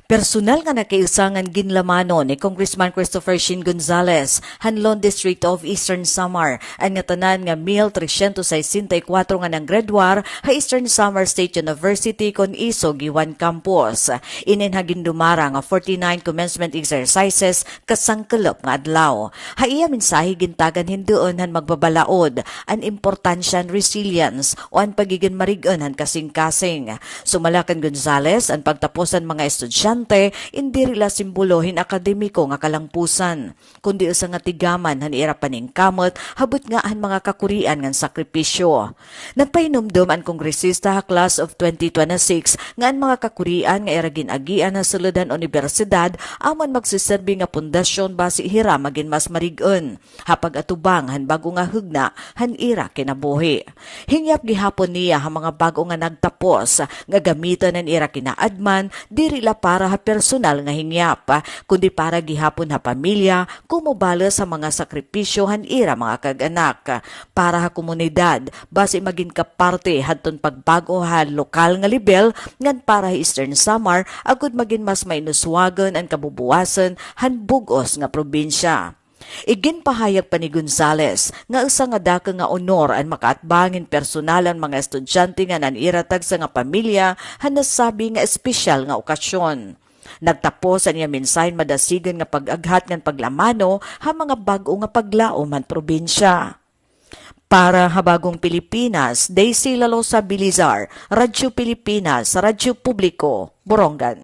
Personal nga nakiusangan ginlamano ni Congressman Christopher Shin Gonzales, Hanlon District of Eastern Samar, ang nga tanan nga 1,364 nga ng graduar ha Eastern Samar State University kon isog Iwan Campus. Ininhagin dumara nga 49 commencement exercises kasangkelop nga adlaw. Ha iya mensahe gintagan hinduon han magbabalaod ang importansya and resilience o ang pagiging marigon han kasing-kasing. Sumalakan Gonzales ang pagtapusan mga estudyante hindi rila simbolohin akademiko nga kalangpusan, kundi usa nga tigaman han ira paningkamot habot nga ang mga kakurian nga sakripisyo. Nagpahinumdom ang kongresista ha class of 2026 nga ang mga kakurian nga ira ginagian sa suludan universidad amon magsiserbi nga pundasyon basi hira magin mas marigon, hapag atubang han bago nga hugna han ira kinabuhi. Hingyap gihapon niya ha mga bago nga nagtapos nga gamiton ang ira kinaadman diri la para ha personal nga hingyap, kundi para gihapon ha pamilya kumubala sa mga sakripisyo han ira mga kag-anak, para ha komunidad basi maging kaparte hadton pagbago ha lokal nga level ngan para ha Eastern Samar agud maging mas mainuswagon ang kabubuwasan han bugos nga probinsya. Iginpahayag pa ni Gonzales nga usa nga daka nga honor ang makaatbangin personalan mga estudyante nga naniratag sa nga pamilya han nasabi nga espesyal nga okasyon. Nagtapos ang iya mensahe madasigan nga pag-aghat ngan paglamano ha mga bag-o nga paglaom man probinsya. Para Habagong Pilipinas, Daisy Lalosa Bilizar, Radyo Pilipinas, Radyo Publiko, Borongan.